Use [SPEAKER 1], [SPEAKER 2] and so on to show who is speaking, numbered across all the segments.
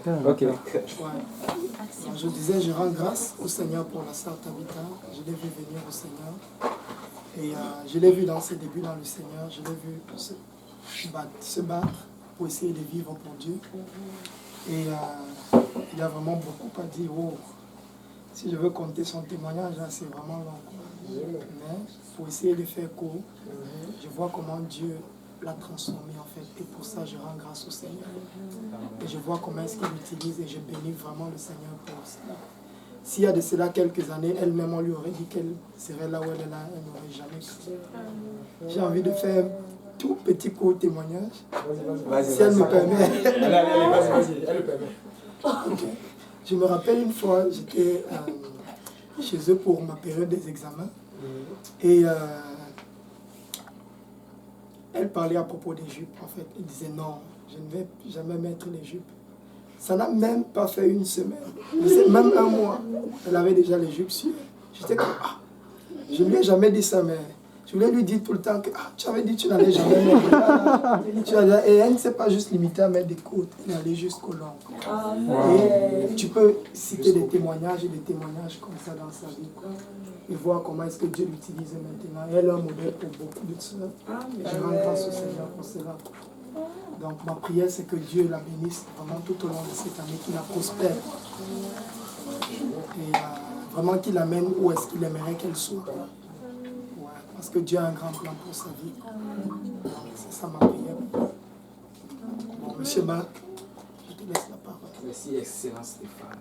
[SPEAKER 1] Ok.
[SPEAKER 2] Ouais. Je disais, je rends grâce au Seigneur pour la sœur Tabitha. Je l'ai vu venir au Seigneur. Et je l'ai vu dans ses débuts dans le Seigneur. Je l'ai vu se battre pour essayer de vivre pour Dieu. Et il a vraiment beaucoup à dire. Oh, si je veux compter son témoignage, là, c'est vraiment long. Mais pour essayer de faire court, je vois comment Dieu l'a transformé en fait. Et pour ça, je rends grâce au Seigneur. Et je vois comment est-ce qu'il l'utilise et je bénis vraiment le Seigneur pour cela. S'il y a de cela quelques années, elle-même, on lui aurait dit qu'elle serait là où elle est là, elle n'aurait jamais cru. J'ai envie de faire un tout petit court témoignage. Si elle me permet.
[SPEAKER 1] Allez, vas-y, elle le permet.
[SPEAKER 2] Okay. Je me rappelle une fois, j'étais chez eux pour ma période des examens. Et elle parlait à propos des jupes, en fait. Elle disait non, je ne vais jamais mettre les jupes. Ça n'a même pas fait une semaine. C'est même un mois. Elle avait déjà les jupes sur. J'étais comme, je ne lui ai jamais dit ça, mais je voulais lui dire tout le temps que tu avais dit que tu n'allais jamais mettre. Et elle ne s'est pas juste limitée à mettre des côtes, elle est allée jusqu'au long. Et tu peux citer des témoignages et des témoignages comme ça dans sa vie. Et voir comment est-ce que Dieu l'utilise maintenant. Et elle est un modèle pour beaucoup de sœurs. Et je rends grâce au Seigneur pour cela. Donc ma prière, c'est que Dieu la bénisse vraiment tout au long de cette année, qu'il la prospère. Et vraiment qu'il l'amène où est-ce qu'il aimerait qu'elle soit. Ouais, parce que Dieu a un grand plan pour sa vie. C'est ça ma prière. Bon, monsieur Marc, je te laisse la parole.
[SPEAKER 1] Merci, Excellence Stéphane.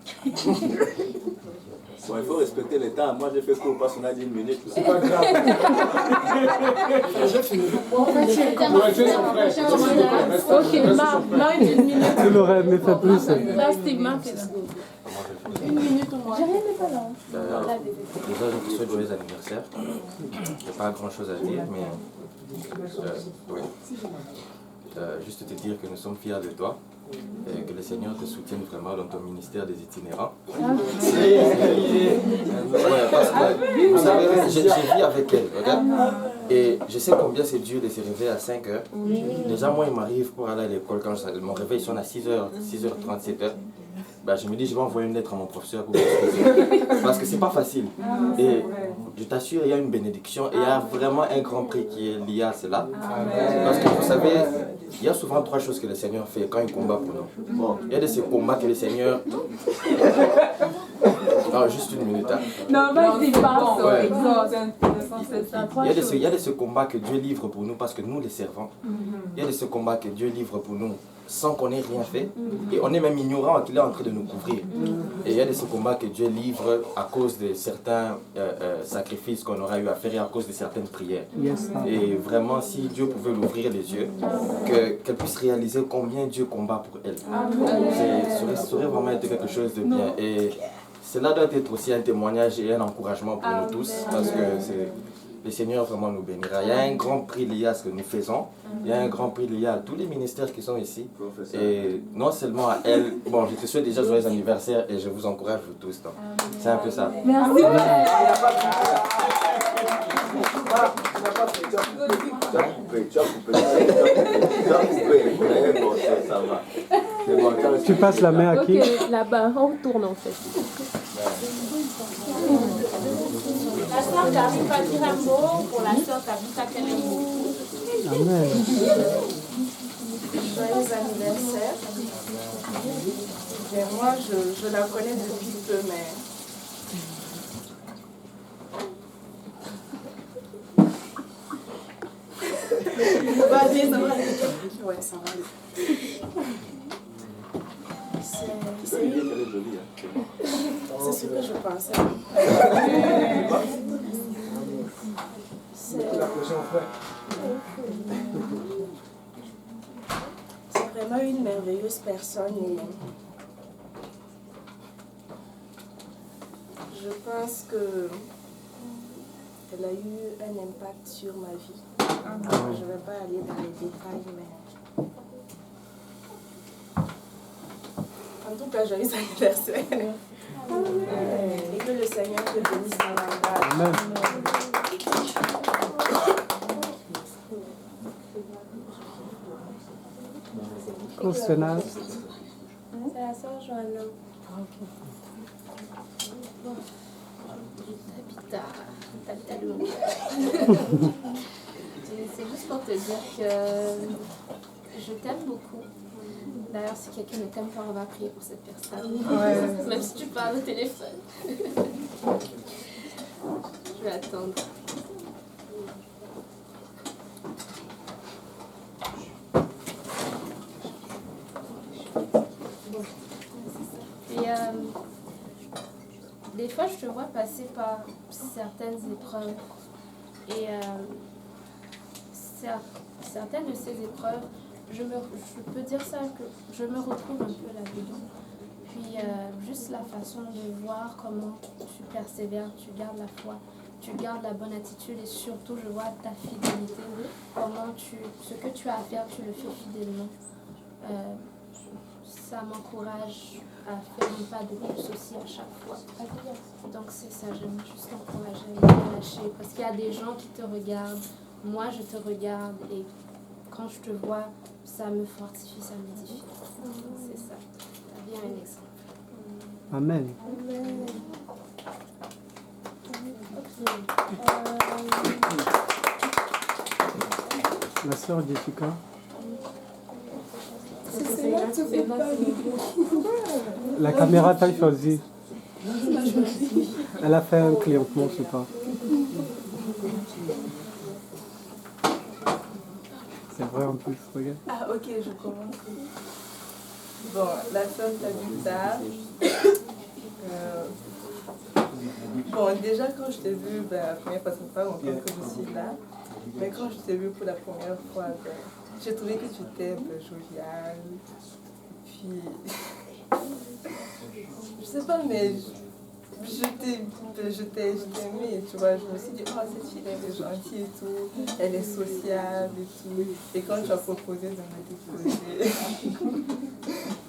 [SPEAKER 3] Bon, il faut respecter le temps. Moi, j'ai fait court parce qu'on a dit 1 minute.
[SPEAKER 1] C'est pas grave.
[SPEAKER 2] J'ai fini.
[SPEAKER 4] Ok, Marc, 1 minute.
[SPEAKER 5] Il aurait aimé faire plus.
[SPEAKER 4] Là, c'était Marc. 1 minute au moins.
[SPEAKER 6] Déjà, je te souhaite joyeux anniversaire. Il n'y a pas grand chose à dire, mais oui. Juste te dire que nous sommes fiers de toi et que le Seigneur te soutienne vraiment dans ton ministère des itinérants. Ouais, parce que, vous savez, j'ai vis avec elle, regarde. Et je sais combien c'est dur de se réveiller à 5 heures. Déjà, moi, il m'arrive pour aller à l'école, quand mon réveil sonne à 6h, 6h30, 7h. Ben, je me dis, je vais envoyer une lettre à mon professeur pour m'excuser. Parce que c'est pas facile. Et je t'assure, il y a une bénédiction et il y a vraiment un grand prix qui est lié à cela. Parce que vous savez, il y a souvent 3 choses que le Seigneur fait quand il combat pour nous. Bon, il y a de ces combats que le Seigneur... Non, juste 1 minute. Hein.
[SPEAKER 4] Non, vas-y, passe.
[SPEAKER 6] Ouais. Il y a de ce combat que Dieu livre pour nous parce que nous les servons. Il y a de ce combat que Dieu livre pour nous sans qu'on ait rien fait. Et on est même ignorant qu'il est en train de nous couvrir. Et il y a de ce combat que Dieu livre à cause de certains sacrifices qu'on aura eu à faire et à cause de certaines prières. Et vraiment, si Dieu pouvait l'ouvrir les yeux, qu'elle puisse réaliser combien Dieu combat pour elle. Ça serait vraiment être quelque chose de bien. Et cela doit être aussi un témoignage et un encouragement pour nous tous, parce que le Seigneur vraiment nous bénira. Il y a un grand prix lié à ce que nous faisons, il y a un grand prix lié à tous les ministères qui sont ici, et non seulement à elle. Bon, je te souhaite déjà joyeux anniversaire et je vous encourage vous tous. C'est un peu ça.
[SPEAKER 4] Merci.
[SPEAKER 5] Tu passes la main à qui?
[SPEAKER 4] Ok, là-bas, on tourne en fait.
[SPEAKER 7] La sœur Karine va dire un mot pour la sœur Tabitha qu'elle est.
[SPEAKER 5] Amen.
[SPEAKER 8] Joyeux anniversaire. Et moi, je la connais depuis peu, mais... Vas-y, ça va aller. Ouais, ça va aller. C'est ce que je pensais. C'est vraiment une merveilleuse personne et je pense que elle a eu un impact sur ma vie. Je ne vais pas aller dans les détails, mais en tout cas, joyeux anniversaire. Et que le Seigneur te bénisse dans la
[SPEAKER 5] Amen.
[SPEAKER 4] C'est la
[SPEAKER 8] sœur Johanna.
[SPEAKER 7] Bon. Tabitha Lou. C'est juste pour te dire que je t'aime beaucoup. D'ailleurs, si quelqu'un ne t'aime pas, on va prier pour cette personne. Ouais. Même si tu parles au téléphone. Je vais attendre. Et des fois, je te vois passer par certaines épreuves. Et certaines de ces épreuves, je peux dire ça, que je me retrouve un peu là-dedans. Puis juste la façon de voir comment tu persévères, tu gardes la foi, tu gardes la bonne attitude et surtout je vois ta fidélité, comment ce que tu as à faire, tu le fais fidèlement. Ça m'encourage à faire un pas de plus aussi à chaque fois. Donc c'est ça, j'aime juste t'encourager à ne pas lâcher parce qu'il y a des gens qui te regardent, moi je te regarde et quand je te vois, ça me fortifie, ça m'édifie. C'est ça. Ça devient un exemple.
[SPEAKER 5] Amen. La sœur Jessica. La caméra t'a choisi. Elle a fait un clignotement, je sais pas. C'est vrai en plus, regarde.
[SPEAKER 4] Ah ok, je commence. Bon, la sœur Tabitha. Bon, déjà quand je t'ai vue, la première fois, ça fait pas longtemps que je suis là. Mais quand je t'ai vue pour la première fois, j'ai trouvé que tu étais un peu joviale. Puis, je sais pas, mais je t'ai aimée, tu vois. Je me suis dit, oh, cette fille, elle est gentille et tout, elle est sociable et tout. Et quand tu as proposé de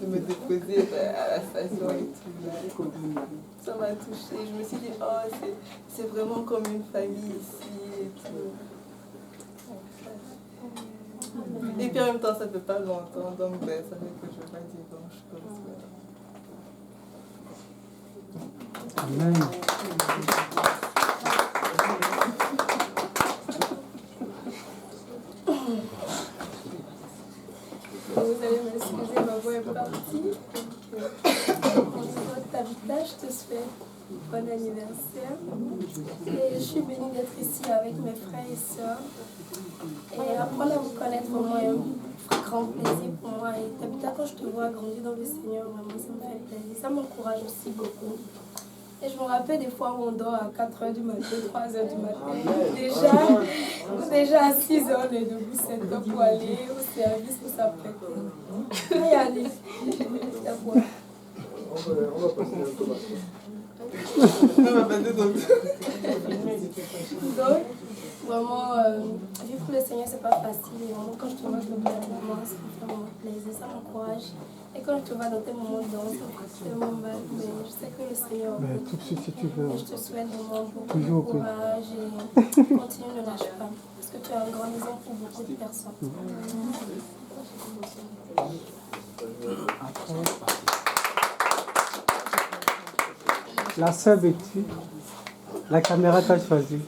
[SPEAKER 4] me déposer à la station et tout, là, ça m'a touchée. Je me suis dit, oh, c'est vraiment comme une famille ici et tout. Et puis en même temps, ça fait pas longtemps, donc ça fait que je vais pas dire grand-chose.
[SPEAKER 5] Amen.
[SPEAKER 8] Vous allez m'excuser, ma voix est partie. Tabitha, je te souhaite bon anniversaire. Et je suis bénie d'être ici avec mes frères et sœurs. Et apprendre à vous connaître vraiment est un grand plaisir pour moi. Et Tabitha, quand je te vois grandir dans le Seigneur, vraiment, ça me fait plaisir. Ça m'encourage aussi beaucoup. Et je me rappelle des fois où on dort à 4h du matin, 3h du matin. Déjà à 6h, on est debout 7h pour aller au service pour s'apprêter. Et allez, d'abord.
[SPEAKER 1] On va passer un peu.
[SPEAKER 8] Donc, vraiment, vivre pour le Seigneur, c'est pas facile. Et vraiment, quand je te vois dans tes moments, ça me fait vraiment plaisir, ça m'encourage. Et quand je te vois dans tes moments de danse, ça me fait tellement mal. Mais je sais que le Seigneur.
[SPEAKER 5] Mais tout de suite, si tu veux.
[SPEAKER 8] Et je te souhaite vraiment beaucoup de
[SPEAKER 5] Toujours,
[SPEAKER 8] courage et continue, ne lâche pas. Parce que tu es un grand exemple pour beaucoup de personnes.
[SPEAKER 5] La sœur Betty, la caméra t'a choisi.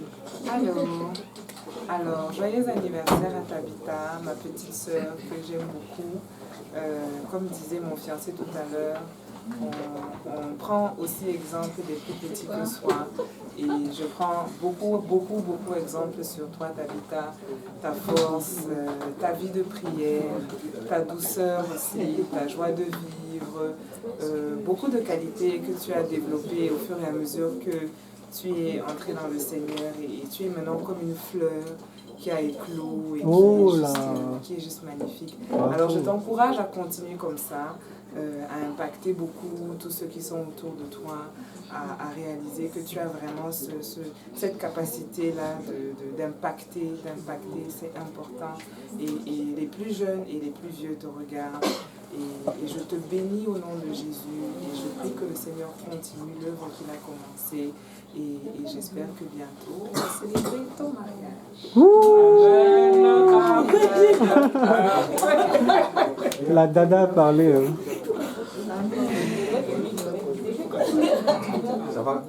[SPEAKER 9] Alors, joyeux anniversaire à Tabitha, ma petite sœur que j'aime beaucoup. Comme disait mon fiancé tout à l'heure, on prend aussi exemple des plus petits que soi. Et je prends beaucoup exemple sur toi, Tabitha, ta force, ta vie de prière, ta douceur aussi, ta joie de vivre, beaucoup de qualités que tu as développées au fur et à mesure que tu es entré dans le Seigneur et tu es maintenant comme une fleur qui a éclos et qui est juste magnifique. Alors je t'encourage à continuer comme ça, à impacter beaucoup tous ceux qui sont autour de toi, à réaliser que tu as vraiment cette capacité-là d'impacter, c'est important. Et les plus jeunes et les plus vieux te regardent. Et je te bénis au nom de Jésus et je prie que le Seigneur continue l'œuvre qu'il a commencée. Et j'espère que bientôt, on va célébrer ton mariage.
[SPEAKER 5] La dada a parlé. Hein.
[SPEAKER 6] Ça va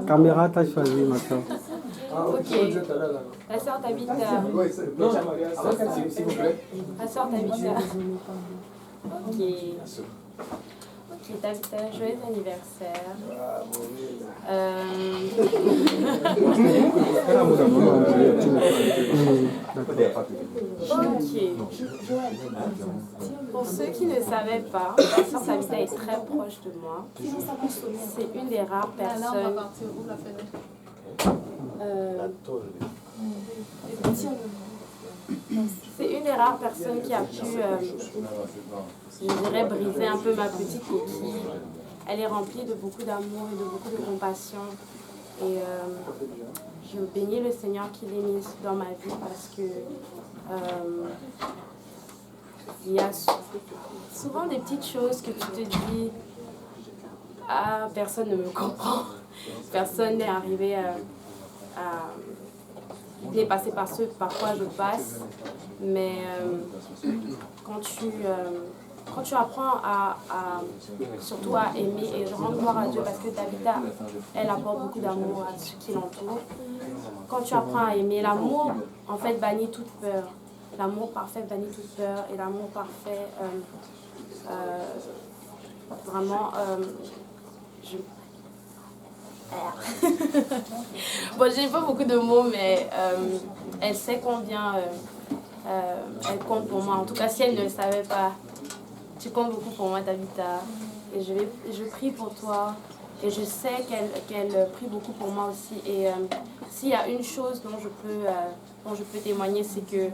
[SPEAKER 5] Caméra, t'as choisi ma soeur.
[SPEAKER 7] Ok. La sœur t'habite à... La sœur t'habite à... Ok. Ok, t'habites à joyeux anniversaire. Ok. Pour ceux qui ne savaient pas, la sœur Tabitha est très proche de moi. C'est une des rares personnes... C'est une des rares personnes qui a pu, je dirais, briser un peu ma petite coquille. Elle est remplie de beaucoup d'amour et de beaucoup de compassion. Et je bénis le Seigneur qui l'ait mise dans ma vie parce que il y a souvent des petites choses que tu te dis « Ah, personne ne me comprend. Personne n'est arrivé n'est passé par ce par quoi je passe. » Mais quand tu apprends surtout à aimer, et je rends gloire à Dieu parce que Tabitha, elle apporte beaucoup d'amour à ceux qui l'entourent. Quand tu apprends à aimer, l'amour en fait bannit toute peur. L'amour parfait bannit toute peur et l'amour parfait vraiment bon, j'ai pas beaucoup de mots, mais elle sait combien elle compte pour moi. En tout cas, si elle ne le savait pas, tu comptes beaucoup pour moi, Tabitha. Et je prie pour toi. Et je sais qu'elle prie beaucoup pour moi aussi. Et s'il y a une chose dont je peux témoigner, c'est que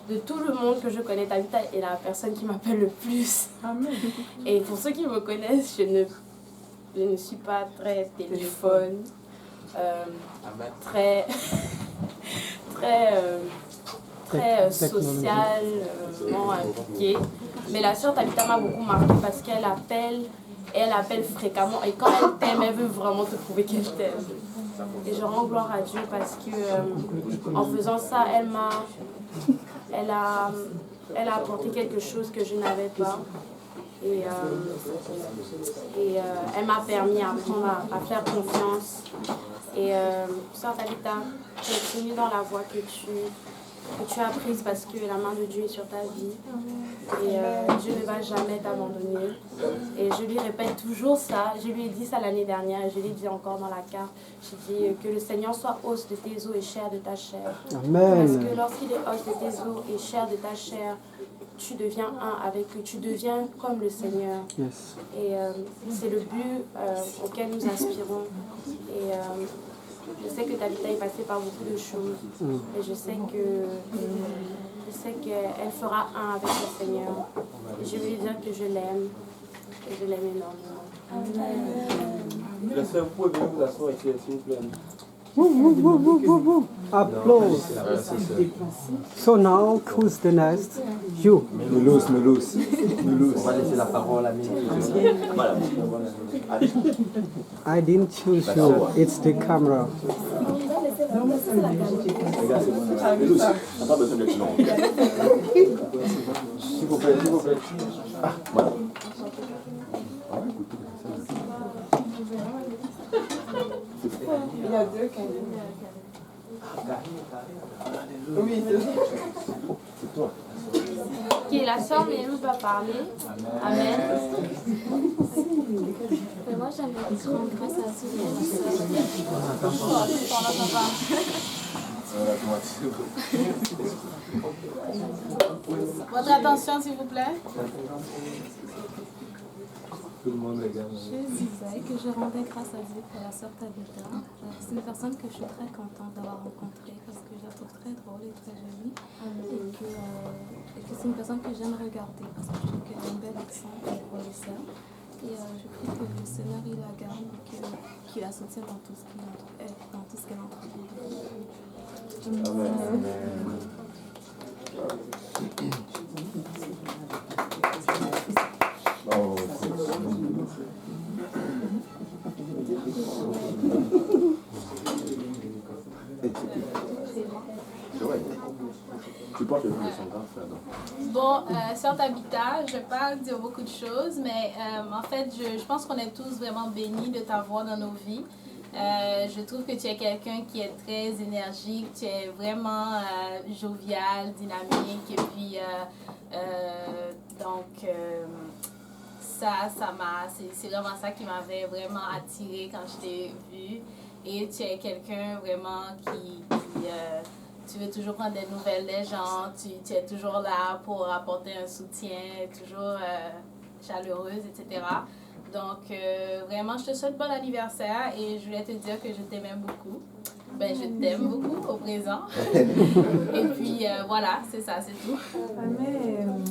[SPEAKER 7] de tout le monde que je connais, Tabitha est la personne qui m'appelle le plus. Amen. Et pour ceux qui me connaissent, je ne suis pas très téléphone, très socialement impliquée. Mais la sœur Tabitha m'a beaucoup marquée parce qu'elle appelle fréquemment. Et quand elle t'aime, elle veut vraiment te prouver qu'elle t'aime. Et je rends gloire à Dieu parce que en faisant ça, elle a apporté quelque chose que je n'avais pas. Et elle m'a permis d'apprendre à faire confiance. Et sœur Tabitha, continue dans la voie que tu as prise parce que la main de Dieu est sur ta vie. Et Dieu ne va jamais t'abandonner. Et je lui répète toujours ça. Je lui ai dit ça l'année dernière et je l'ai dit encore dans la carte. Je dis que le Seigneur soit os de tes os et chair de ta chair.
[SPEAKER 5] Amen.
[SPEAKER 7] Parce que lorsqu'il est os de tes os et chair de ta chair, tu deviens un avec eux, tu deviens comme le Seigneur.
[SPEAKER 5] Yes.
[SPEAKER 7] Et c'est le but auquel nous aspirons. Et je sais que Tabitha est passée par beaucoup de choses. Et je sais qu'elle fera un avec le Seigneur. Et je vais lui dire que je l'aime. Et je l'aime énormément.
[SPEAKER 3] La sœur, vous pouvez venir vous asseoir ici, s'il vous plaît.
[SPEAKER 5] Applause. So now, who's the next? You.
[SPEAKER 6] Melouz. On va laisser la parole à Mélie. Voilà.
[SPEAKER 5] I didn't choose you. It's the camera.
[SPEAKER 3] Melouz, on n'a pas besoin d'être long. S'il vous plaît. Ah, voilà.
[SPEAKER 9] Il y a deux Karine. Oui,
[SPEAKER 3] c'est toi.
[SPEAKER 7] Ok, la sœur Mélou va parler. Amen.
[SPEAKER 8] Mais moi, j'aimerais rendre grâce à Dieu pour ma
[SPEAKER 7] Votre attention, s'il vous plaît.
[SPEAKER 8] Je disais que je rendais grâce à Dieu pour la sœur Tabitha. C'est une personne que je suis très contente d'avoir rencontrée parce que je la trouve très drôle et très jolie. Et que c'est une personne que j'aime regarder parce que je trouve qu'elle a un bel exemple pour les sœurs. Et je prie que le Seigneur il la garde et qu'il la soutienne dans tout ce qu'elle entreprend.
[SPEAKER 3] Amen. Oh, tu portes le nom de son grand frère, donc.
[SPEAKER 10] Bon, Sœur Tabitha, je ne vais pas dire beaucoup de choses, mais en fait, je pense qu'on est tous vraiment bénis de t'avoir dans nos vies. Je trouve que tu es quelqu'un qui est très énergique, tu es vraiment jovial, dynamique, et puis c'est vraiment ça qui m'avait vraiment attirée quand je t'ai vue. Et tu es quelqu'un vraiment qui tu veux toujours prendre des nouvelles des gens, tu es toujours là pour apporter un soutien, toujours chaleureuse, etc. Donc, vraiment, je te souhaite bon anniversaire et je voulais te dire que je t'aime beaucoup. Ben, je t'aime beaucoup au présent. Et puis, voilà, c'est ça, c'est tout.
[SPEAKER 4] Amen.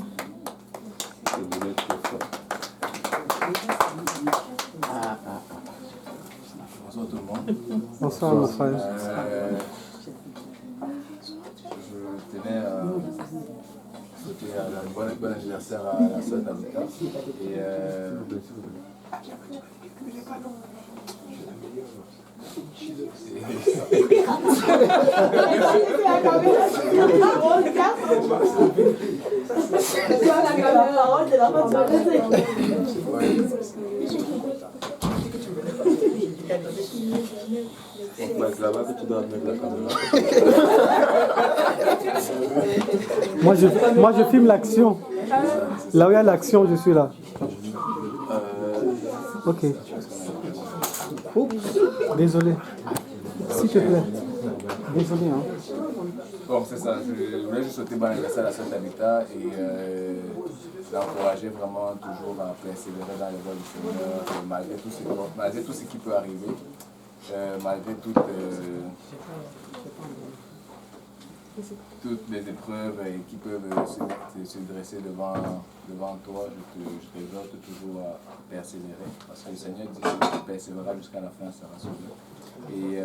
[SPEAKER 3] Bonsoir tout le monde.
[SPEAKER 5] Bonsoir mon frère.
[SPEAKER 3] Je tenais à souhaiter un bon anniversaire à la sœur Tabitha. Et donc, là-bas que tu dois mettre la caméra.
[SPEAKER 5] Moi, je filme l'action. Là où il y a l'action, je suis là. Ok. Oups, désolé. S'il te plaît. Désolé. Hein.
[SPEAKER 3] Bon, c'est ça. Je voulais juste souhaiter bon anniversaire à la sœur Tabitha et l'encourager vraiment toujours à persévérer dans les voies du Seigneur, malgré tout ce qui peut arriver, malgré toutes les épreuves qui peuvent se dresser devant toi. Je t'exhorte toujours à persévérer parce que le Seigneur dit que tu persévéreras jusqu'à la fin, ça sera sauvé. Et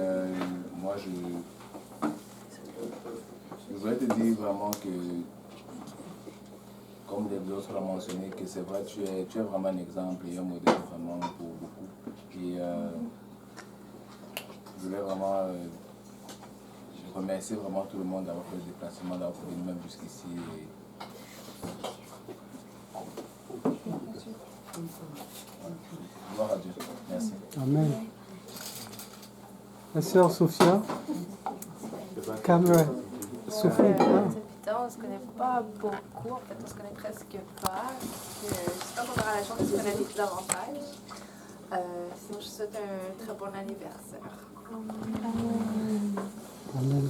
[SPEAKER 3] moi, je voudrais te dire vraiment que, comme les autres l'ont mentionné, que c'est vrai, tu es vraiment un exemple et un modèle vraiment pour beaucoup. Et je voulais vraiment remercier vraiment tout le monde d'avoir fait le déplacement, d'avoir venu même jusqu'ici. Gloire à Dieu. Merci.
[SPEAKER 5] Amen. La sœur Sophia. Caméra. Sophie.
[SPEAKER 11] On ne se connaît pas beaucoup, en fait, on se connaît presque pas. J'espère qu'on aura la chance de se connaître davantage. Sinon, je souhaite un très bon anniversaire.
[SPEAKER 5] Amen.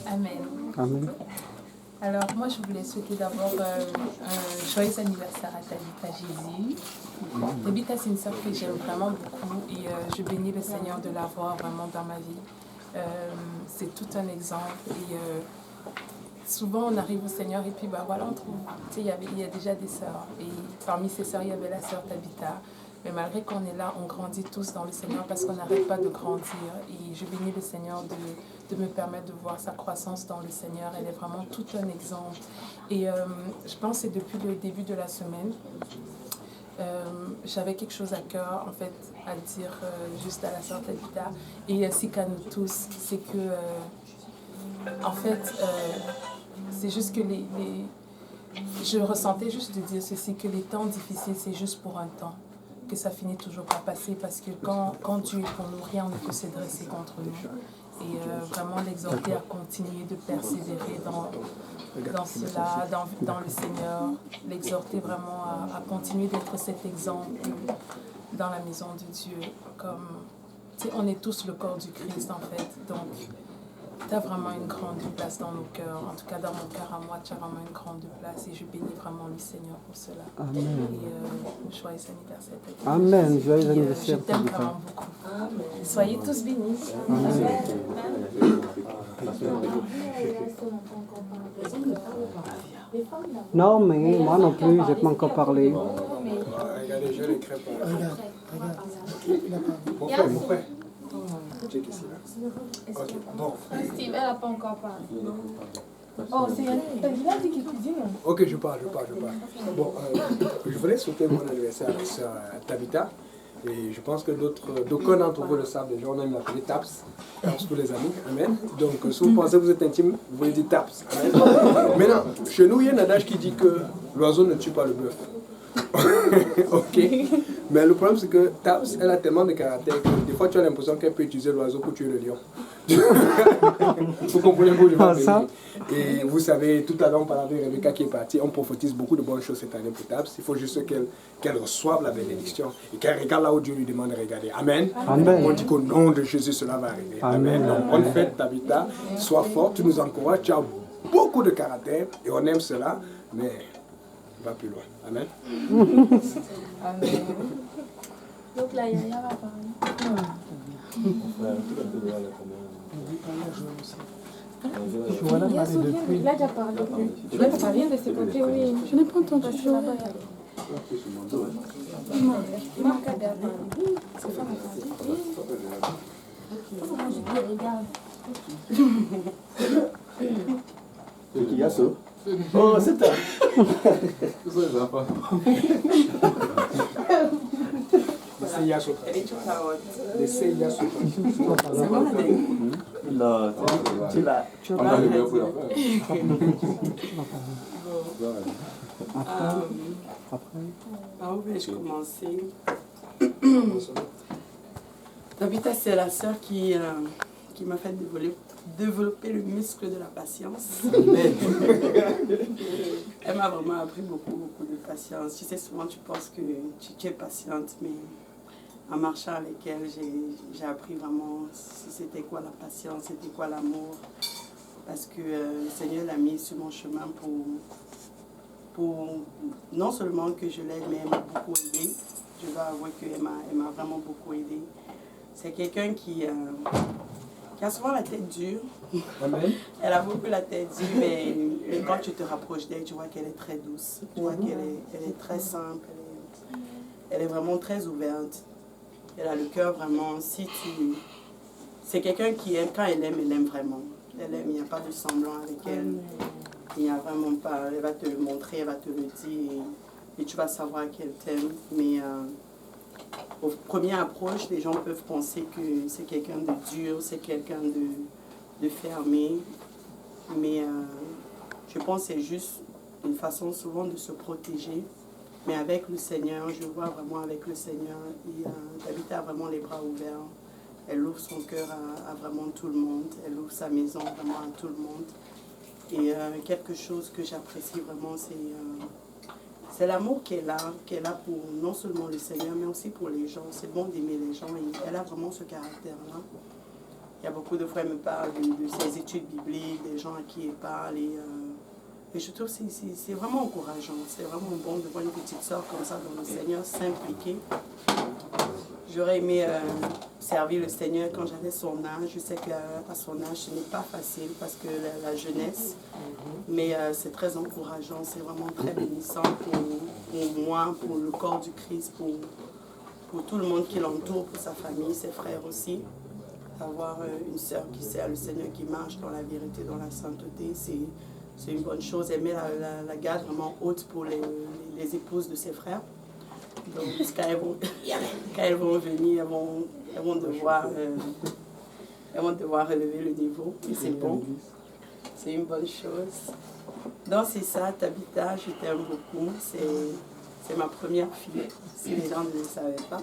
[SPEAKER 4] Amen.
[SPEAKER 5] Amen.
[SPEAKER 4] Alors, moi, je voulais souhaiter d'abord un joyeux anniversaire à Tabitha Jésus. Tabitha, c'est une sœur que j'aime vraiment beaucoup et je bénis le Seigneur de l'avoir vraiment dans ma vie. C'est tout un exemple et souvent on arrive au Seigneur et puis bah, voilà, on trouve, tu sais, il y a déjà des sœurs et parmi ces sœurs, il y avait la sœur Tabitha. Mais malgré qu'on est là, on grandit tous dans le Seigneur parce qu'on n'arrête pas de grandir. Et je bénis le Seigneur de me permettre de voir sa croissance dans le Seigneur. Elle est vraiment tout un exemple. Et je pense que c'est depuis le début de la semaine, j'avais quelque chose à cœur, en fait, à dire juste à la sœur Tabitha et ainsi qu'à nous tous. C'est que, en fait, c'est juste que je ressentais juste de dire ceci, que les temps difficiles, c'est juste pour un temps. Que ça finit toujours par passer parce que quand Dieu est pour nous, rien ne peut se dresser contre nous. Et vraiment l'exhorter à continuer de persévérer dans cela, dans le Seigneur. L'exhorter vraiment à continuer d'être cet exemple dans la maison de Dieu. Comme, on est tous le corps du Christ en fait. Donc, tu as vraiment une grande place dans nos cœurs. En tout cas, dans mon cœur à moi, tu as vraiment une grande place. Et je bénis vraiment le Seigneur pour cela.
[SPEAKER 5] Amen.
[SPEAKER 4] Et joyeux anniversaire.
[SPEAKER 5] Amen. Joyeux anniversaire.
[SPEAKER 4] Je t'aime vraiment beaucoup. Soyez tous bénis.
[SPEAKER 5] Amen. Non, mais moi non plus, je n'ai pas encore parlé.
[SPEAKER 1] Regardez, je l'écris pas.
[SPEAKER 2] Regarde.
[SPEAKER 1] Mon frère. Check ici là. Ok, bon.
[SPEAKER 7] Steve, elle n'a pas encore parlé.
[SPEAKER 4] Oh, c'est il a dit qu'il cuisine.
[SPEAKER 1] Ok, je parle. Bon, je voulais souhaiter mon anniversaire à la sœur Tabitha. Et je pense que d'aucuns d'entre vous le savent déjà, on aime l'appeler TAPS, TAPS pour les amis, amen. Donc si vous pensez que vous êtes intime, vous pouvez dire TAPS, amen. Maintenant, chez nous, il y a un adage qui dit que l'oiseau ne tue pas le bœuf. Ok, mais le problème c'est que Taps, elle a tellement de caractère que des fois tu as l'impression qu'elle peut utiliser l'oiseau pour tuer le lion. Vous comprenez où je vais venir. Et vous savez, tout à l'heure on parlait avec Rebecca qui est partie, on prophétise beaucoup de bonnes choses cette année pour Taps. Il faut juste qu'elle reçoive la bénédiction et qu'elle regarde là où Dieu lui demande de regarder. Amen.
[SPEAKER 5] Amen.
[SPEAKER 1] On dit qu'au nom de Jésus cela va arriver. Amen.
[SPEAKER 5] Amen.
[SPEAKER 1] Donc bonne fête Tabitha, sois forte, tu nous encourages, tu as beaucoup de caractère et on aime cela, mais va plus loin. Amen.
[SPEAKER 7] Amen. Donc la Yaya va parler.
[SPEAKER 5] Voilà,
[SPEAKER 7] Il a déjà parlé. Il a parlé de ce côté, oui. Je n'ai pas entendu. Je là-bas. C'est pas moi, je dis, regarde.
[SPEAKER 12] C'est qui a ça? Oh, c'est ça.
[SPEAKER 3] C'est les enfants.
[SPEAKER 1] C'est Yasotra. C'est Yasotra.
[SPEAKER 12] Non, tu l'as.
[SPEAKER 3] On a le meilleur pour la faire.
[SPEAKER 13] Par où vais-je commencer? Tabitha, c'est la sœur qui m'a fait développer le muscle de la patience. Elle m'a vraiment appris beaucoup de patience. Tu sais, souvent tu penses que tu es patiente, mais en marchant avec elle, j'ai appris vraiment c'était quoi la patience, c'était quoi l'amour. Parce que le Seigneur l'a mis sur mon chemin pour non seulement que je l'aide, mais elle m'a beaucoup aidé. Je dois avouer qu'elle m'a vraiment beaucoup aidé. C'est quelqu'un qui a souvent la tête dure.
[SPEAKER 1] Amen.
[SPEAKER 13] Elle a beaucoup la tête dure, mais quand tu te rapproches d'elle, tu vois qu'elle est très douce. Tu vois qu'elle est très simple. Elle est vraiment très ouverte. Elle a le cœur vraiment. C'est quelqu'un qui aime, quand elle aime vraiment. Elle aime, il n'y a pas de semblant avec elle. Il n'y a vraiment pas. Elle va te le montrer, elle va te le dire. Et tu vas savoir qu'elle t'aime. Mais au premier approche, les gens peuvent penser que c'est quelqu'un de dur, c'est quelqu'un de fermé. Mais je pense que c'est juste une façon souvent de se protéger. Mais avec le Seigneur, je vois vraiment avec le Seigneur, Tabitha a vraiment les bras ouverts. Elle ouvre son cœur à vraiment tout le monde. Elle ouvre sa maison vraiment à tout le monde. Et quelque chose que j'apprécie vraiment, c'est l'amour qu'elle a pour non seulement le Seigneur, mais aussi pour les gens. C'est bon d'aimer les gens et elle a vraiment ce caractère-là. Il y a beaucoup de fois, elle me parle de ses études bibliques, des gens à qui elle parle. Et je trouve que c'est vraiment encourageant. C'est vraiment bon de voir une petite sœur comme ça dans le Seigneur s'impliquer. J'aurais aimé servir le Seigneur quand j'avais son âge. Je sais qu'à son âge, ce n'est pas facile parce que la jeunesse, mais c'est très encourageant. C'est vraiment très bénissant pour moi, pour le corps du Christ, pour tout le monde qui l'entoure, pour sa famille, ses frères aussi. Avoir une sœur qui sert le Seigneur, qui marche dans la vérité, dans la sainteté, c'est une bonne chose. Elle met la garde vraiment haute pour les épouses de ses frères. Donc, quand elles vont venir, elles vont devoir relever le niveau. Et c'est bon. C'est une bonne chose. Donc, c'est ça, Tabitha, je t'aime beaucoup. C'est ma première fille, si les gens ne le savaient pas.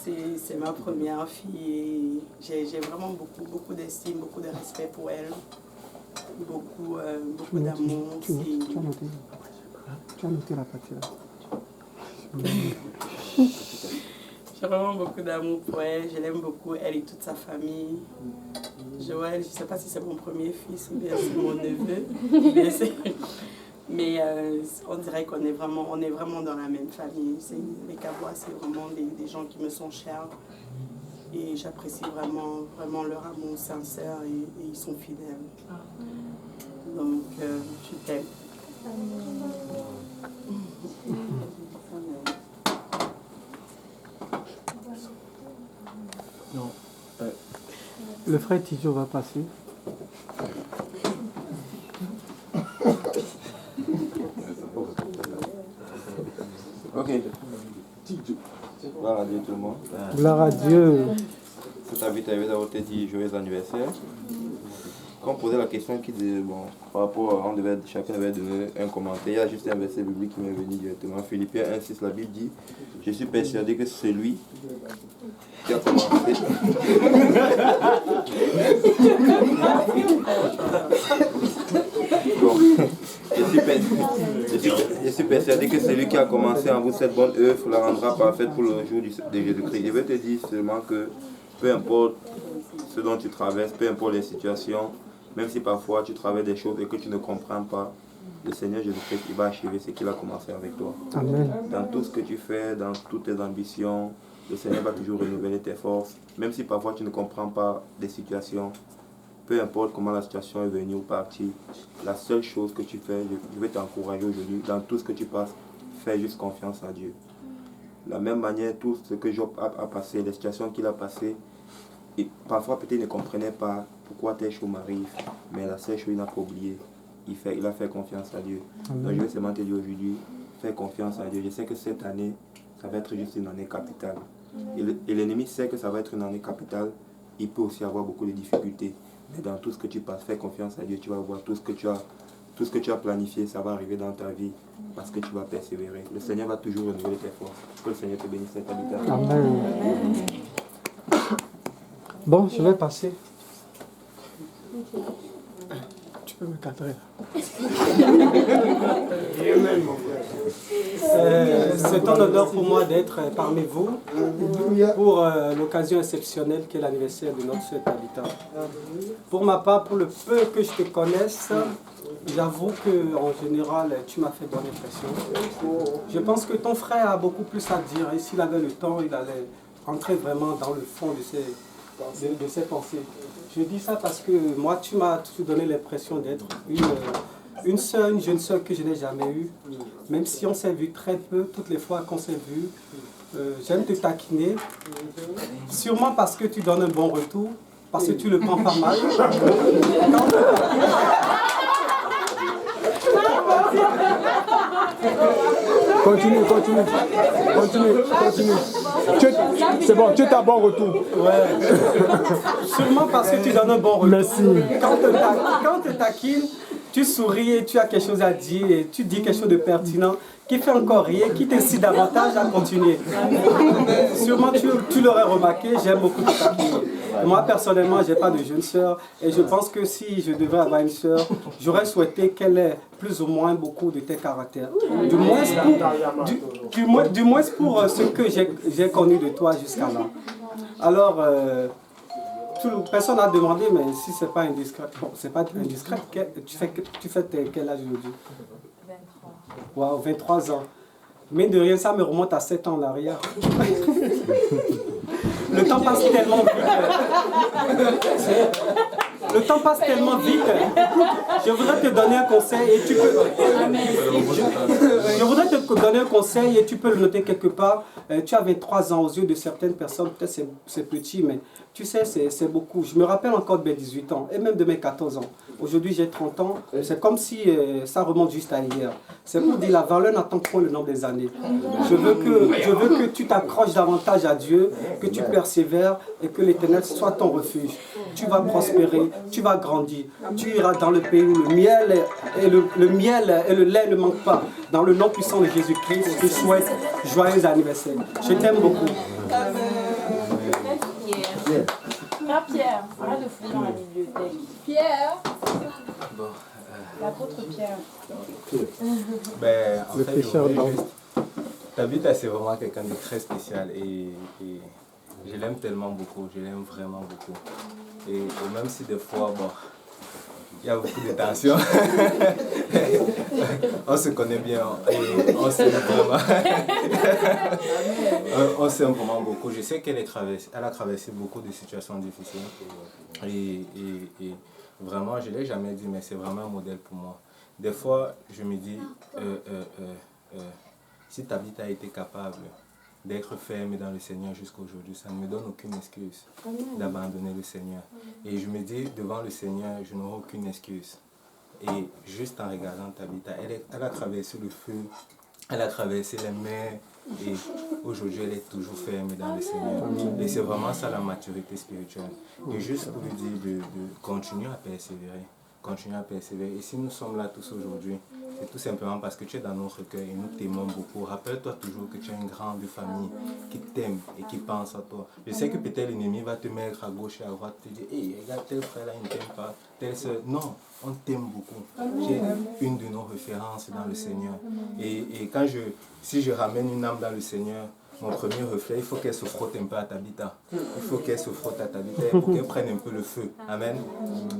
[SPEAKER 13] C'est ma première fille et j'ai vraiment beaucoup d'estime, beaucoup de respect pour elle. Beaucoup d'amour.
[SPEAKER 5] Tu as noté la partie là.
[SPEAKER 13] J'ai vraiment beaucoup d'amour pour elle, je l'aime beaucoup, elle et toute sa famille. Joël, je ne sais pas si c'est mon premier fils ou bien c'est mon neveu, mais on dirait qu'on est vraiment dans la même famille. Les Cabois, c'est vraiment des gens qui me sont chers et j'apprécie vraiment leur amour sincère et ils sont fidèles. Donc, je t'aime.
[SPEAKER 5] Non. Le frère Tidjo va passer.
[SPEAKER 3] Ok.
[SPEAKER 6] Gloire à Dieu tout le monde.
[SPEAKER 5] Gloire à Dieu.
[SPEAKER 6] Cette invité d'avoir dit joyeux anniversaire. Quand on posait la question qui disait, bon, par rapport à, chacun devait donner un commentaire, il y a juste un verset biblique qui m'est venu directement. Philippiens 1,6, la Bible dit, je suis persuadé que celui qui a commencé. Bon, je suis persuadé que celui qui a commencé en vous cette bonne œuvre la rendra parfaite pour le jour de Jésus-Christ. Je veux te dire seulement que peu importe ce dont tu traverses, peu importe les situations, même si parfois tu traverses des choses et que tu ne comprends pas, le Seigneur Jésus-Christ, il va achever ce qu'il a commencé avec toi.
[SPEAKER 5] Amen.
[SPEAKER 6] Dans tout ce que tu fais, dans toutes tes ambitions, le Seigneur va toujours renouveler tes forces. Même si parfois tu ne comprends pas des situations, peu importe comment la situation est venue ou partie, la seule chose que tu fais, je vais t'encourager aujourd'hui, dans tout ce que tu passes, fais juste confiance à Dieu. De la même manière, tout ce que Job a passé, les situations qu'il a passées, et parfois peut-être il ne comprenait pas pourquoi telle chose m'arrive, mais la seule chose il n'a pas oublié, il a fait confiance à Dieu. Donc je vais seulement te dire aujourd'hui, fais confiance à Dieu. Je sais que cette année, ça va être juste une année capitale. Et l'ennemi sait que ça va être une année capitale, il peut aussi avoir beaucoup de difficultés. Mais dans tout ce que tu passes, fais confiance à Dieu, tu vas voir tout ce que tu as planifié, ça va arriver dans ta vie parce que tu vas persévérer. Le Seigneur va toujours renouveler tes forces. Que le Seigneur te bénisse cette habitation.
[SPEAKER 5] Amen. Bon, je vais passer. Tu peux me cadrer c'est un honneur pour moi d'être parmi vous pour l'occasion exceptionnelle qui est l'anniversaire de notre sœur Tabitha. Pour ma part, pour le peu que je te connaisse, j'avoue qu'en général, tu m'as fait bonne impression. Je pense que ton frère a beaucoup plus à dire et s'il avait le temps, il allait rentrer vraiment dans le fond de ses pensées. Je dis ça parce que moi, tu m'as toujours donné l'impression d'être une jeune sœur que je n'ai jamais eue. Même si on s'est vu très peu, toutes les fois qu'on s'est vu, j'aime te taquiner. Sûrement parce que tu donnes un bon retour, parce que tu le prends pas mal.
[SPEAKER 1] Continue. C'est bon, tu as un bon retour.
[SPEAKER 5] Ouais. Sûrement parce que tu donnes un bon retour.
[SPEAKER 1] Merci.
[SPEAKER 5] Quand on te taquine, tu souris et tu as quelque chose à dire et tu dis quelque chose de pertinent qui fait encore rire, qui t'incite davantage à continuer. Sûrement tu l'aurais remarqué, j'aime beaucoup te taquiner. Moi personnellement, je n'ai pas de jeune sœur et je pense que si je devais avoir une sœur, j'aurais souhaité qu'elle ait plus ou moins beaucoup de tes caractères. Du moins pour ce que j'ai connu de toi jusqu'à là. Alors, personne n'a demandé, mais si ce n'est pas indiscret, bon, c'est pas indiscret, tu fais quel âge aujourd'hui? 23. Wow, 23 ans. Mine de rien, ça me remonte à 7 ans en arrière. Le temps passe tellement vite. Le temps passe tellement vite. Je voudrais te donner un conseil et tu peux... Je voudrais te donner un conseil et tu peux le noter quelque part. Tu as 23 ans aux yeux de certaines personnes, peut-être c'est petit, mais tu sais, c'est beaucoup. Je me rappelle encore de mes 18 ans et même de mes 14 ans. Aujourd'hui, j'ai 30 ans. C'est comme si ça remonte juste à hier. C'est pour dire la valeur n'attend point le nombre des années. Je veux que tu t'accroches davantage à Dieu, que tu persévères et que l'Éternel soit ton refuge. Tu vas prospérer, tu vas grandir. Tu iras dans le pays où le miel et le lait ne manquent pas. Dans le nom puissant de Jésus-Christ, je te souhaite joyeux anniversaire. Je t'aime beaucoup.
[SPEAKER 14] Pierre, arrête de fouiller dans la bibliothèque. Pierre l'apôtre Pierre.
[SPEAKER 3] En fait, Tabitha, c'est vraiment quelqu'un de très spécial et je l'aime tellement beaucoup, je l'aime vraiment beaucoup. Et même si des fois, il y a beaucoup de tensions, on se connaît bien et on s'aime vraiment. On s'aime vraiment beaucoup. Je sais qu'elle a traversé beaucoup de situations difficiles et vraiment, je ne l'ai jamais dit, mais c'est vraiment un modèle pour moi. Des fois, je me dis, si Tabitha a été capable d'être ferme dans le Seigneur jusqu'à aujourd'hui, ça ne me donne aucune excuse d'abandonner le Seigneur. Et je me dis, devant le Seigneur, je n'aurai aucune excuse. Et juste en regardant Tabitha, elle a traversé le feu, elle a traversé les mers,
[SPEAKER 6] Et aujourd'hui, elle est toujours ferme dans le Seigneur. Et c'est vraiment ça la maturité spirituelle. Et juste pour lui dire de continuer à persévérer. Continuer à persévérer. Et si nous sommes là tous aujourd'hui, c'est tout simplement parce que tu es dans notre cœur et nous t'aimons beaucoup. Rappelle-toi toujours que tu as une grande famille qui t'aime et qui pense à toi. Je sais que peut-être l'ennemi va te mettre à gauche et à droite, te dire, hey, regarde, tel frère là, il ne t'aime pas, telle soeur. Non, on t'aime beaucoup. Tu es une de nos références dans le Seigneur. Et si je ramène une âme dans le Seigneur, mon premier reflet, il faut qu'elle se frotte un peu à Tabitha. Il faut qu'elle se frotte à Tabitha pour qu'elle prenne un peu le feu. Amen.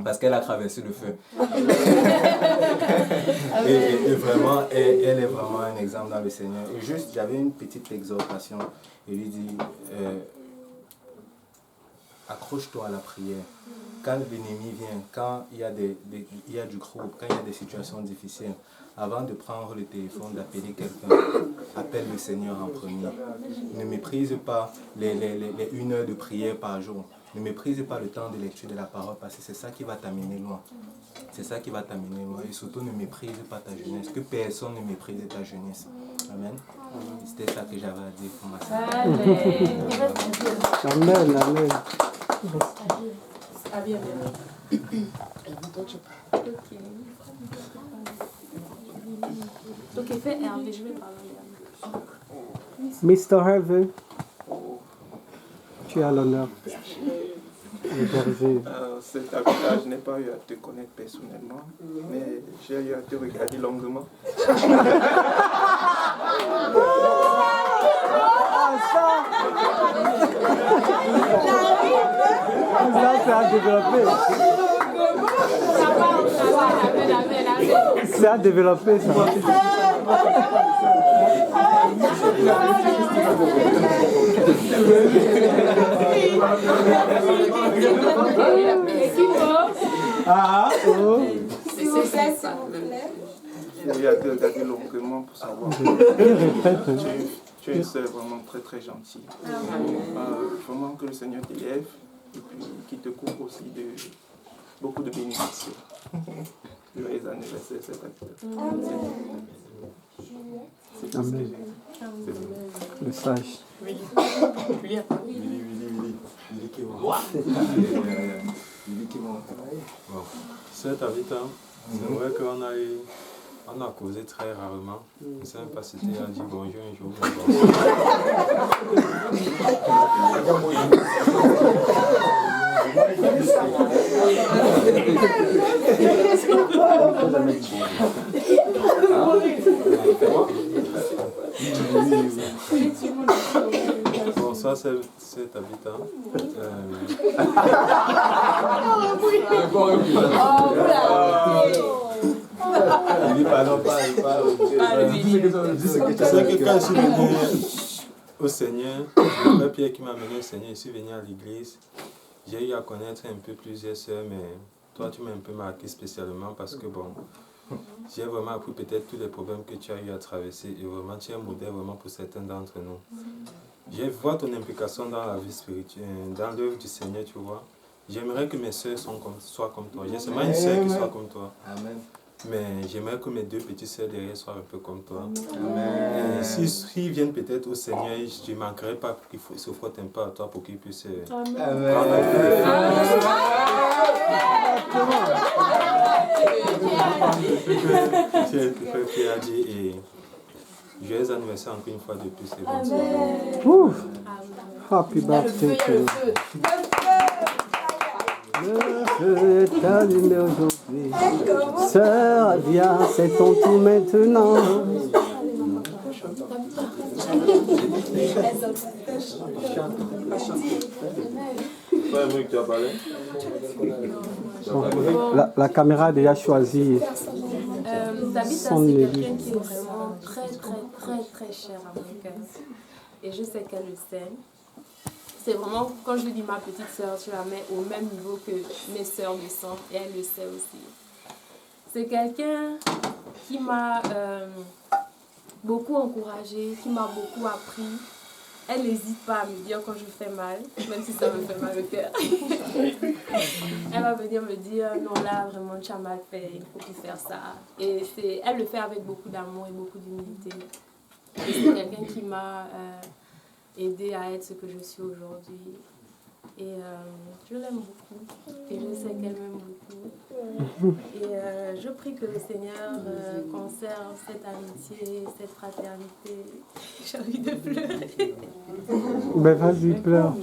[SPEAKER 6] Parce qu'elle a traversé le feu. et vraiment, elle est vraiment un exemple dans le Seigneur. Et juste, j'avais une petite exhortation. Il lui dit, accroche-toi à la prière. Quand l'ennemi vient, quand il y a du groupe, quand il y a des situations difficiles, avant de prendre le téléphone, d'appeler quelqu'un, appelle le Seigneur en premier. Ne méprise pas les 1 heure de prière par jour. Ne méprise pas le temps de lecture de la parole parce que c'est ça qui va t'amener loin. C'est ça qui va t'amener loin. Et surtout, ne méprise pas ta jeunesse. Que personne ne méprise ta jeunesse. Amen. C'était ça que j'avais à dire pour ma sœur.
[SPEAKER 5] Amen, amen.
[SPEAKER 7] Ok, fais Hervé, je vais parler.
[SPEAKER 5] Mr. Hervé, tu as l'honneur. Le berger.
[SPEAKER 15] Cet habitat, je n'ai pas eu à te connaître personnellement, mais j'ai eu à te regarder longuement.
[SPEAKER 5] Ça, c'est à développer. C'est à développer, ça.
[SPEAKER 15] Ah,
[SPEAKER 5] oh.
[SPEAKER 15] C'est ça, s'il vous plaît. J'ai eu à te regarder longuement pour savoir que tu es une sœur vraiment très très gentille. Vraiment que le Seigneur t'élève et puis qu'il te couvre aussi de beaucoup de bénédictions. Joyeux anniversaire, cet acteur.
[SPEAKER 5] Amen. Le sage.
[SPEAKER 16] Sœur Tabitha, c'est vrai qu'on a causé très rarement. Je ne sais même pas si tu as dit bonjour un jour. Bon, ça c'est Tabitha.
[SPEAKER 6] Il dit pardon, pas.
[SPEAKER 16] C'est que quand je suis venu au Seigneur, le frère Pierre qui m'a amené au Seigneur, je suis venu à l'église. J'ai eu à connaître un peu plusieurs sœurs, mais toi tu m'as un peu marqué spécialement parce que bon, j'ai vraiment appris peut-être tous les problèmes que tu as eu à traverser et vraiment tu es un modèle vraiment pour certains d'entre nous. Je vois ton implication dans la vie spirituelle, dans l'œuvre du Seigneur, tu vois. J'aimerais que mes sœurs soient comme toi. J'ai seulement une sœur qui soit comme toi.
[SPEAKER 6] Amen.
[SPEAKER 16] Mais j'aimerais que mes 2 petites sœurs derrière soient un peu comme toi.
[SPEAKER 6] Amen.
[SPEAKER 16] Et s'ils viennent peut-être au Seigneur, je ne manquerai pas qu'il se frottent un peu à toi pour qu'ils puissent prendre un peu et joyeux anniversaire encore une fois de plus.
[SPEAKER 5] Ouf. Happy birthday to you. Le feu est allumé aujourd'hui. Sœur, viens, c'est ton tour maintenant. La caméra a déjà choisi
[SPEAKER 7] Tabitha, c'est quelqu'un qui est vraiment très cher à mon cœur. Et je sais qu'elle le sait. C'est vraiment, quand je lui dis ma petite sœur, je la mets au même niveau que mes sœurs le sont. Et elle le sait aussi. C'est quelqu'un qui m'a beaucoup encouragée, qui m'a beaucoup appris. Elle n'hésite pas à me dire quand je fais mal, même si ça me fait mal au cœur. Elle va venir me dire, non là vraiment tu as mal fait, il faut plus faire ça. Et elle le fait avec beaucoup d'amour et beaucoup d'humilité.
[SPEAKER 17] Et c'est quelqu'un qui m'a aidé à être ce que je suis aujourd'hui. Et je l'aime beaucoup. Et je sais qu'elle m'aime beaucoup. Et je prie que le Seigneur conserve cette amitié, cette fraternité. J'ai envie de pleurer.
[SPEAKER 5] Ben vas-y, pleure.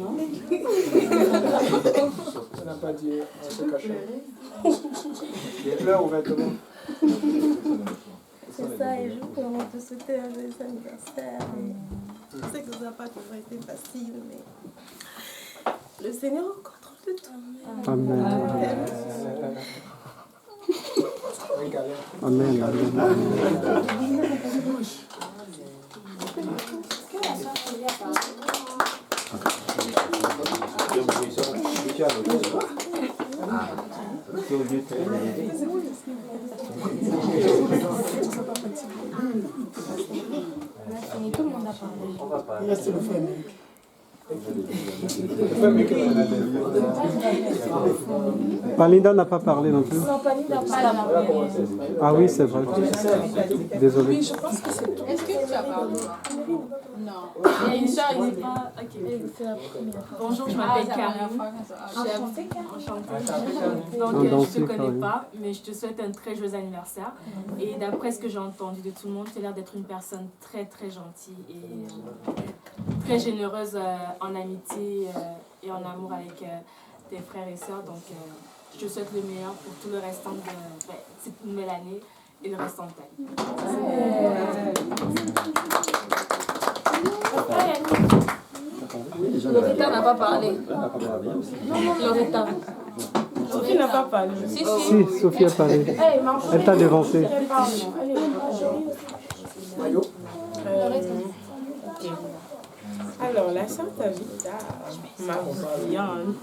[SPEAKER 1] On n'a pas dit en se cachant. Pleure ouvertement.
[SPEAKER 8] C'est ça, et je voulais te souhaiter un joyeux anniversaire.
[SPEAKER 17] Je sais que ça n'a pas toujours été facile, mais le Seigneur contrôle de tout.
[SPEAKER 5] Amen. Amen.
[SPEAKER 7] Tout le monde a parlé.
[SPEAKER 2] Il reste le frère.
[SPEAKER 5] Palinda n'a pas parlé non plus.
[SPEAKER 7] Non, Palinda n'a pas parlé.
[SPEAKER 5] Ah oui, c'est vrai. Désolé.
[SPEAKER 14] Oui, je pense que c'est tout.
[SPEAKER 10] Est-ce que tu as parlé? Non.
[SPEAKER 14] Il y a une soeur, il n'est pas. Bonjour, je m'appelle Karine. Donc, je ne te connais pas, mais je te souhaite un très joyeux anniversaire. Et d'après ce que j'ai entendu de tout le monde, tu as l'air d'être une personne très, très gentille et très généreuse en amitié et en amour avec tes frères et sœurs. Donc, je te souhaite le meilleur pour tout le restant de cette nouvelle année et le restant de ta vie.
[SPEAKER 7] Loretta n'a pas parlé. Non, Loretta.
[SPEAKER 14] Sophie n'a pas parlé.
[SPEAKER 5] Si, Sophie a parlé. Elle t'a devancé.
[SPEAKER 9] Alors, la sœur Tabitha, ma brillante.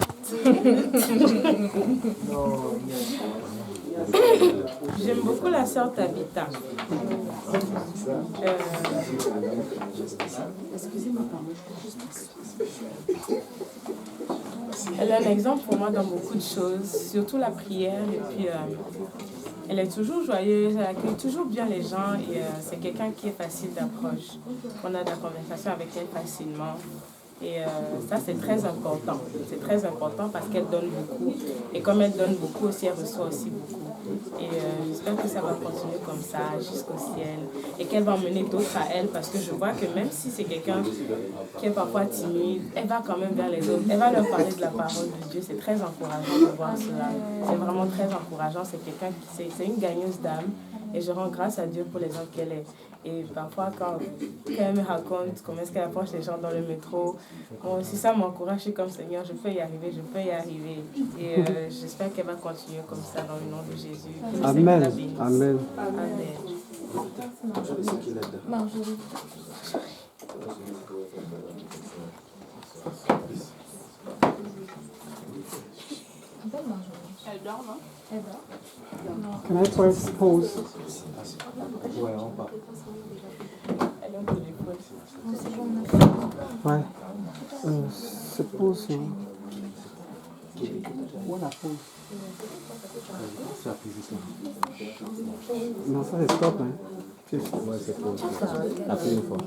[SPEAKER 9] J'aime beaucoup la sœur Tabitha. Excusez-moi, elle est un exemple pour moi dans beaucoup de choses, surtout la prière. Et puis, elle est toujours joyeuse, elle accueille toujours bien les gens et c'est quelqu'un qui est facile d'approche. On a de la conversation avec elle facilement. Et ça, c'est très important. C'est très important parce qu'elle donne beaucoup. Et comme elle donne beaucoup aussi, elle reçoit aussi beaucoup. Et j'espère que ça va continuer comme ça jusqu'au ciel. Et qu'elle va emmener d'autres à elle parce que je vois que même si c'est quelqu'un qui est parfois timide, elle va quand même vers les autres. Elle va leur parler de la parole de Dieu. C'est très encourageant de voir cela. C'est vraiment très encourageant. C'est quelqu'un qui c'est une gagneuse d'âme. Et je rends grâce à Dieu pour les gens qu'elle est. Et parfois, quand elle me raconte comment est-ce qu'elle approche les gens dans le métro, moi aussi, ça m'encourage. Je suis comme Seigneur, je peux y arriver, je peux y arriver. Et j'espère qu'elle va continuer comme ça dans le nom de Jésus.
[SPEAKER 5] Amen. Amen.
[SPEAKER 7] Marjorie.
[SPEAKER 14] Elle dort, non?
[SPEAKER 7] Elle dort.
[SPEAKER 5] Can I press pause?
[SPEAKER 6] Ouais, on part.
[SPEAKER 9] Elle est au téléphone.
[SPEAKER 5] Ouais. C'est pause. Où la pause? Non, ça c'est stop. Hein.
[SPEAKER 6] Ouais, c'est pause. Après une fois.